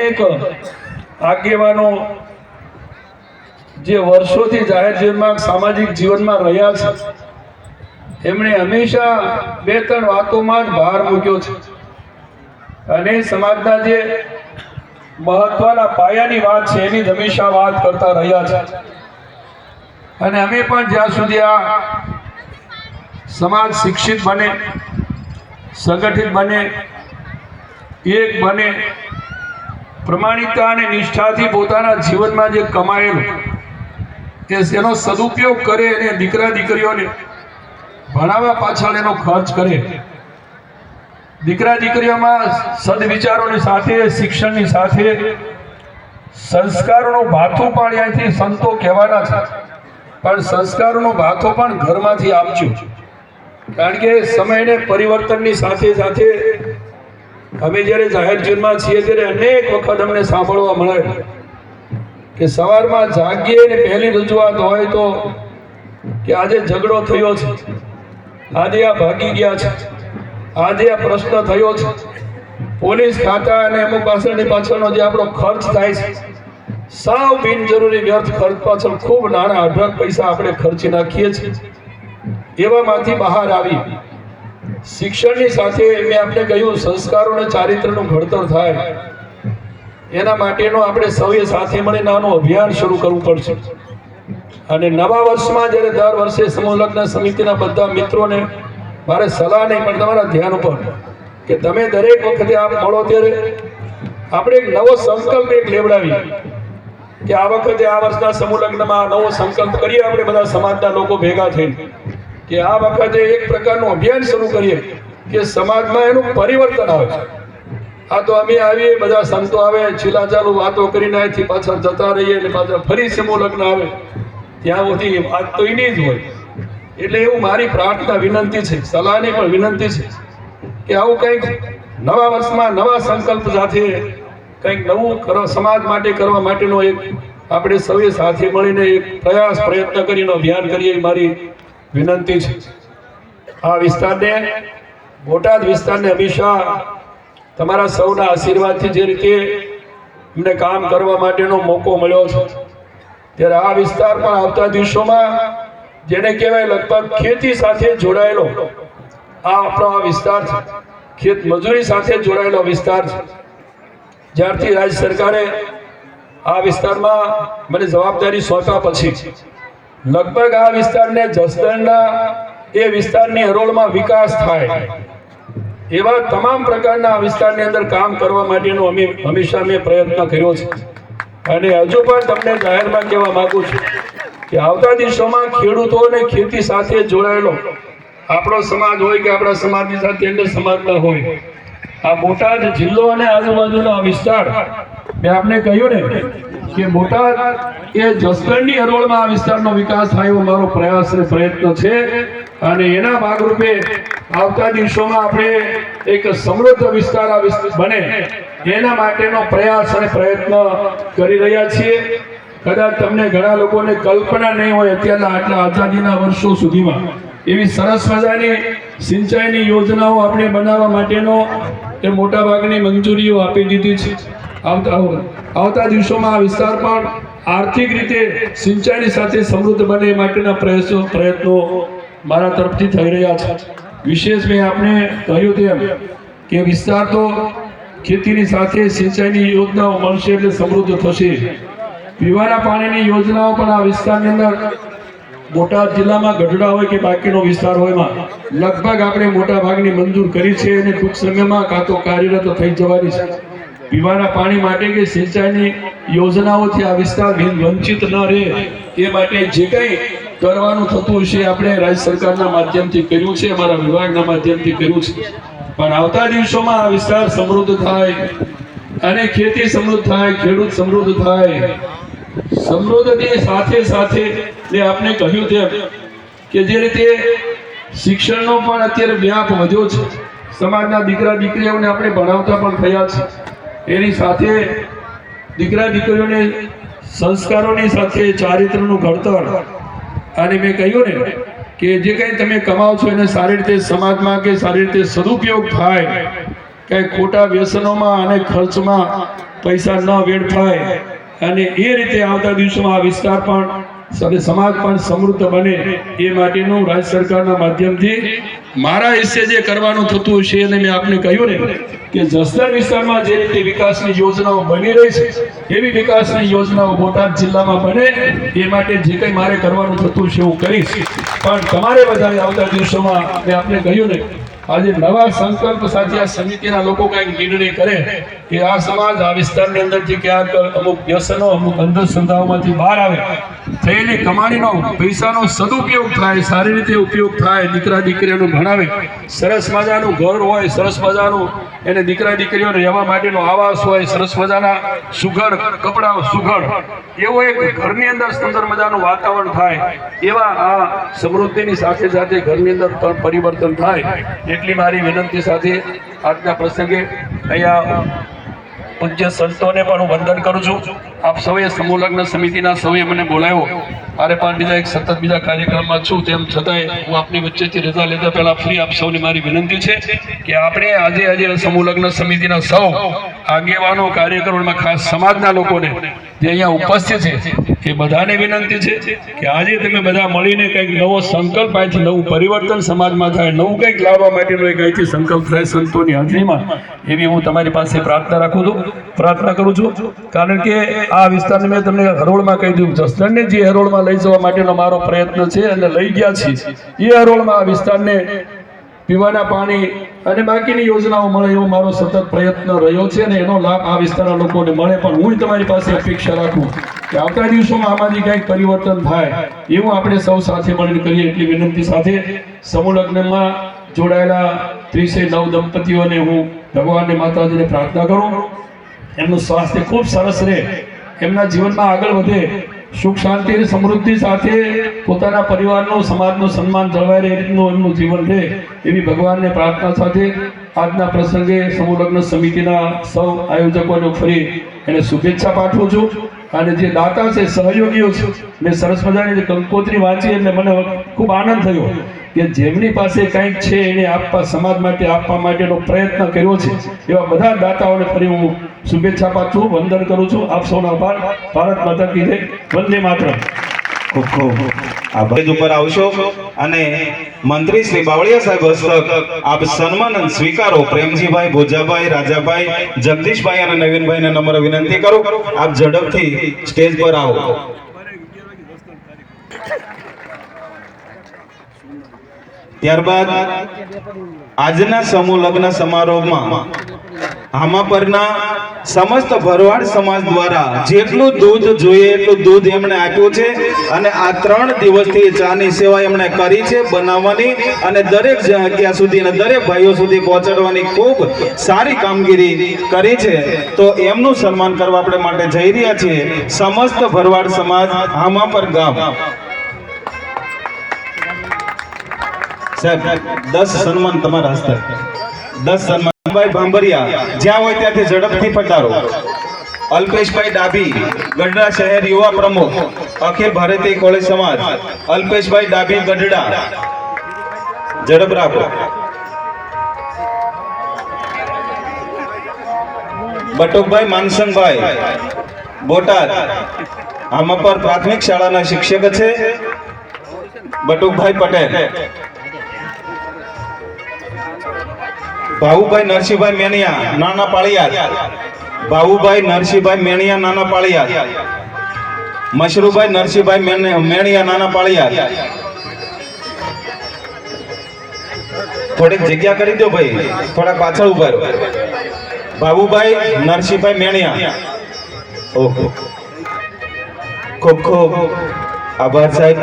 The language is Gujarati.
અનેક આગેવાનો જે વર્ષોથી જાહેર જીવનમાં સામાજિક જીવનમાં રહ્યા છે, એમણે હંમેશા બે ત્રણ વાતોમાં જ ભાર મૂક્યો છે અને સમાજના જે મહત્વના પાયાની વાત છે એની જ હંમેશા વાત કરતા રહ્યા છે. અને અમે પણ જ્યાં સુધી આ સમાજ શિક્ષિત બને, સંગઠિત બને, એક બને, પ્રમાણિકતા અને નિષ્ઠાથી પોતાના જીવનમાં જે કમાયેલું એનો સદુપયોગ કરે અને દીકરા દીકરીઓને ભણાવવા પાછળ એનો ખર્ચ કરે, દીકરા દીકરીઓમાં સદવિચારોની સાથે, શિક્ષણની સાથે સંસ્કારોનું ભાથું પણ અહીંયાથી સંતો કહેવાના છે, પણ સંસ્કારોનું ભાથું પણ ઘરમાંથી આપજો. કારણ કે સમયને પરિવર્તનની સાથે સાથે અમે જ્યારે જાહેર જીવનમાં છીએ ત્યારે અનેક વખત અમને સાંભળવા મળે કે સવારમાં જાગીએ ને પહેલી રજૂઆત હોય તો કે આજે ઝઘડો થયો છે, આજે આ ભાગી ગયા છે, આજે આ પ્રશ્ન થયો છે. પોલીસ ખાતા અને અમુક પાછળનો જે આપણો ખર્ચ થાય છે, સાવ બિનજરૂરી વ્યર્થ ખર્ચ પાછળ ખૂબ નાના અઢળક પૈસા આપણે ખર્ચી નાખીએ છીએ. એવામાંથી બહાર આવી શિક્ષણની સાથે મેં આપણે કહ્યું સંસ્કારો અને ચારિત્રનું ઘડતર થાય, એના માટેનો આપણે સૌએ સાથે મળીને આનું અભિયાન શરૂ કરવું પડશે. અને નવા વર્ષમાં જ્યારે દર વર્ષે સમૂહ લગ્ન સમિતિના બધા મિત્રોને મારે સલાહ નહીં પણ તમારા ધ્યાન ઉપર કે તમે દરેક વખતે આપ મળો ત્યારે આપણે એક નવો સંકલ્પ એક લેવડાવી કે આ વખતે આ વર્ષના સમૂહ લગ્નમાં નવો સંકલ્પ કરીએ આપણે બધા સમાજના લોકો ભેગા થઈને કે આ વખતે એક પ્રકારનું અભિયાન શરૂ કરીએ કે સમાજમાં એનું પરિવર્તન આવે. આ તો અમે આવીએ, બધા સંતો આવે, છેલ્લા ચાલુ વાતો કરીને અહીંથી પાછળ જતા રહીએ અને પાછળ ફરી સમૂહ લગ્ન આવે, ત્યાં સુધી વાત તો એની જ હોય. એટલે એવું મારી પ્રાર્થના વિનંતી છે, સલાહની પણ વિનંતી છે કે આવું કંઈક નવા વર્ષમાં નવા સંકલ્પ સાથે કંઈક નવું સમાજ માટે કરવા માટેનો એક આપણે સૌએ સાથે મળીને એક પ્રયત્ન કરીને અભિયાન કરીએ એ મારી વિનંતી છે. આ વિસ્તારને, બોટાદ વિસ્તારને હંમેશા તમારા સૌના આશીર્વાદથી જે રીતે અમને કામ કરવા માટેનો મોકો મળ્યો છે, ત્યારે આ વિસ્તાર પણ આવતા દિવસોમાં જેને કહેવાય લગભગ ખેતી સાથે જોડાયેલો આ આપણો આ વિસ્તાર છે, ખેત મજૂરી સાથે જોડાયેલો વિસ્તાર છે. જ્યારથી રાજ્ય સરકારે આ વિસ્તારમાં મને જવાબદારી સોંપ્યા પછી લગભગ આ વિસ્તારને જસદણના એ વિસ્તારની હરોળમાં વિકાસ થાય એવા તમામ પ્રકારના આ વિસ્તારની અંદર કામ કરવા માટેનો અમે હંમેશા મેં પ્રયત્ન કર્યો છે. અને હજુ પણ તમને જાહેરમાં કહેવા માંગુ છું કે આવતા દિવસોમાં ખેડૂતો અને ખેતી સાથે જોડાયેલો આપણો સમાજ હોય કે આપણા સમાજની સાથે અન્ય સમાજના હોય, આ બોટાદ જિલ્લો અને આજુબાજુનો વિસ્તાર, મેં આપને કહ્યું ને કે બોટાદ એ જસદણની હરોળમાં આ વિસ્તારનો વિકાસ થાય એવો મારો પ્રયાસ અને પ્રયત્ન છે. અને એના ભાગરૂપે આવતા દિવસોમાં આપણે એક સમૃદ્ધ વિસ્તાર બને એના માટેનો પ્રયાસ અને પ્રયત્ન કરી રહ્યા છીએ. કદાચ તમને ઘણા લોકોને કલ્પના નહીં હોય અત્યારના આટલા આઝાદીના વર્ષો સુધીમાં એવી સરસ મજાની સિંચાઈની યોજનાઓ આપણે બનાવવા માટેનો એ મોટાભાગની મંજૂરીઓ આપી દીધી છે. આવતા દિવસોમાં આ વિસ્તાર પણ આર્થિક રીતે સિંચાઈની સાથે સમૃદ્ધ બને એ માટેના પ્રયત્નો મારા તરફથી થઈ રહ્યા છે. વિશેષ મેં આપણે કહ્યું તેમ કે વિસ્તાર તો ખેતીની સાથે સિંચાઈની યોજનાઓ મળશે એટલે સમૃદ્ધ થશે. પીવાના પાણીની યોજનાઓ પણ આ વિસ્તારની અંદર બોટાદ જિલ્લામાં ગઢડા હોય કે બાકીનો વિસ્તાર હોયમાં લગભગ આપણે મોટા ભાગની મંજૂર કરી છે અને ટૂંક સમયમાં કાં તો કાર્યરત થઈ જવાની છે. પીવાના પાણી માટે કે સિંચાઈની યોજનાઓથી આ વિસ્તાર વંચિત ન રહે એ માટે જે કંઈ કરવાનું થતું હશે આપણે રાજ્ય સરકારના માધ્યમથી કર્યું છે, અમારા વિભાગના માધ્યમથી કર્યું છે. પણ આવતા દિવસોમાં આ વિસ્તાર સમૃદ્ધ થાય અને ખેતી સમૃદ્ધ થાય, ખેડૂત સમૃદ્ધ થાય. સમૃદ્ધની સાથે સાથે જે આપણે કહ્યું તેમ કે જે રીતે શિક્ષણનો પણ અત્યારે વ્યાપ વધ્યો છે, સમાજના દીકરા દીકરીઓને આપણે ભણાવતા પણ થયા છે, એની સાથે દીકરા દીકરીઓને સંસ્કારોની સાથે ચારિત્રનું ઘડતર. અને મેં કહ્યું ને કે જે કંઈ તમે કમાઓ છો એને સારી રીતે સમાજમાં કે સારી રીતે સદુપયોગ થાય કંઈ ખોટા વ્યસનોમાં અને ખર્ચમાં પૈસા ન વેડફાય અને એ રીતે આવતા દિવસોમાં આ વિસ્તાર પણ અને સમાજ પણ સમૃદ્ધ બને એ માટેનું રાજ્ય સરકારના માધ્યમથી મારા હિસ્સે જે કરવાનું થતું હશે અને મેં આપને કહ્યું ને કે જસદણ વિસ્તારમાં જે રીતે વિકાસની યોજનાઓ બની રહી છે એવી વિકાસની યોજનાઓ બોટાદ જિલ્લામાં બને એ માટે જે કંઈ મારે કરવાનું થતું છે હું કરીશ. પણ તમારે બધાએ આવતા દિવસોમાં મેં આપને કહ્યું ને આજે નવા સંકલ્પ સાથે આ સમિતિના લોકો કંઈક નિર્ણય કરે કે આ સમાજ આ વિસ્તારની અંદરથી ક્યાંક અમુક વ્યસનો અમુક અંધશ્રદ્ધાઓમાંથી બહાર આવે, થયેલી કમાણીનો પૈસાનો સદુપયોગ થાય, સારી રીતે ઉપયોગ થાય, દીકરા દીકરીઓને ભણાવે, સરસ મજાનું ઘર હોય, સરસ મજાનું એને દીકરા દીકરીઓને રહેવા માટેનો આવાસ હોય, સરસ મજાના સુઘડ કપડાં સુઘડ એવો એક ઘરની અંદર સુંદર મજાનું વાતાવરણ થાય, એવા આ સમૃદ્ધિની સાથે સાથે ઘરની અંદર પણ પરિવર્તન થાય એટલી મારી વિનંતી સાથે આજના પ્રસંગે અહીંયા પૂજ્ય સંતોને પણ હું વંદન કરું છું. આપ સૌએ સમૂહ લગ્ન સમિતિના સૌએ મને બોલાવ્યો, મારે પણ બીજા એક સતત બીજા કાર્યક્રમમાં છું, તેમ છતાંય હું આપની વચ્ચેથી રજા લેતા પહેલા ફરી આપ સૌને મારી વિનંતી છે કે આપણે આજે સમૂહ લગ્ન સમિતિના સૌ આગેવાનો કાર્યકરોમાં ખાસ સમાજના લોકોને જે અહીંયા ઉપસ્થિત છે એ બધાને વિનંતી છે કે આજે તમે બધા મળીને કંઈક નવો સંકલ્પ અહીંથી નવું પરિવર્તન સમાજમાં થાય, નવું કંઈક લાવવા માટેનો એક અહીંથી સંકલ્પ થાય સંતોની હાજરીમાં, એવી હું તમારી પાસે પ્રાર્થના કરું છું. કારણ કે આ વિસ્તારને મેં તમને હરોળમાં કહી દીધું, જસદણને જે હરોળમાં લઈ જવા માટેનો મારો પ્રયત્ન છે અને લઈ ગયા છીએ એ હરોળમાં આ વિસ્તારને પીવાના પાણી અને બાકીની યોજનાઓ મળે એવો મારો સતત પ્રયત્ન રહ્યો છે અને એનો લાભ આ વિસ્તારના લોકોને મળે. પણ હું તમારી પાસે અપેક્ષા રાખું કે આવતા દિવસોમાં આમાંથી કંઈક પરિવર્તન થાય એવું આપણે સૌ સાથે મળીને કરીએ એટલી વિનંતી સાથે સમૂહ લગ્નમાં જોડાયેલા 39 દંપતીઓને હું ભગવાનને માતાજીને પ્રાર્થના કરું, એમનું સ્વાસ્થ્ય ખૂબ સરસ રહે, એમના જીવનમાં આગળ વધે, સુખ શાંતિ અને સમૃદ્ધિ સાથે પોતાના પરિવારનું સમાજનું સન્માન જળવાય રહે એ રીતનું એમનું જીવન રહે એવી ભગવાનને પ્રાર્થના સાથે આજના પ્રસંગે સમૂહ લગ્ન સમિતિના સૌ આયોજકોને ફરી એને શુભેચ્છા પાઠવું છું. અને જે દાતા છે, સહયોગીઓ છે, મેં સરસ મજાની કંકોત્રી વાંચી એટલે મને ખૂબ આનંદ થયો કે જેમની પાસે કંઈક છે એને આપવા, સમાજ માટે આપવા માટેનો પ્રયત્ન કર્યો છે એવા બધા દાતાઓને ફરી હું શુભેચ્છા પાઠવું, વંદન કરું છું. આપ સૌનો આભાર. ભારત માતા કી જય. વંદે માતરમ. ખૂબ ખૂબ આભાર. ઉપર આવશો અને મંત્રી શ્રી બાવળિયા સાહેબ હસ્તક આપ સન્માન સ્વીકારો. પ્રેમજીભાઈ, ભોજાભાઈ, રાજાભાઈ, જગદીશભાઈ અને નવીનભાઈને નમ્ર વિનંતી કરું આપ ઝડપથી સ્ટેજ પર આવો. ત્યારબાદ આજના સમૂહ લગ્ન સમારોહમાં હામાપરના સમસ્ત ભરવાડ સમાજ દ્વારા જેટલું દૂધ જોઈએ એટલું દૂધ એમણે આપ્યું છે અને આ 3 દિવસથી ચાની સેવા એમણે કરી છે બનાવવાની અને દરેક જગ્યા સુધી અને દરેક ભાઈઓ સુધી પહોંચાડવાની ખૂબ સારી કામગીરી કરી છે. તો એમનું સન્માન કરવા આપણે માટે જઈ રહ્યા છીએ. સમસ્ત ભરવાડ સમાજ હામાપર ગામ સાહેબ 10 સન્માન તમારા હસ્તે. 10 સન્માન. ભાઈ ભાંભરિયા જ્યાં હોય ત્યાંથી ઝડપથી પધારો. અલ્પેશભાઈ ડાભી, ગઢડા શહેર યુવા પ્રમુખ, અખિલ ભારતીય કોળી સમાજ. અલ્પેશભાઈ ડાભી, ગઢડા, ઝડપ રાખો. બટુકભાઈ માનસંગભાઈ, બોટાદ, હામાપર પ્રાથમિક શાળાના શિક્ષક છે. બટુકભાઈ પટેલ. ભાવુભાઈ નરસિંહભાઈ મેણિયા, નાના પાળિયાદ. ભાવુભાઈ નરસિંહભાઈ મેણિયા, નાના પાળિયાદ. મશરૂભાઈ નરસિંહભાઈ મેણિયા, નાના પાળિયાદ. થોડીક જગ્યા કરી દો ભાઈ, થોડા પાછળ ઉભા રહો. ભાવુભાઈ નરસિંહભાઈ મેણિયા. ઓકે, ખૂબ ખૂબ આભાર સાહેબ.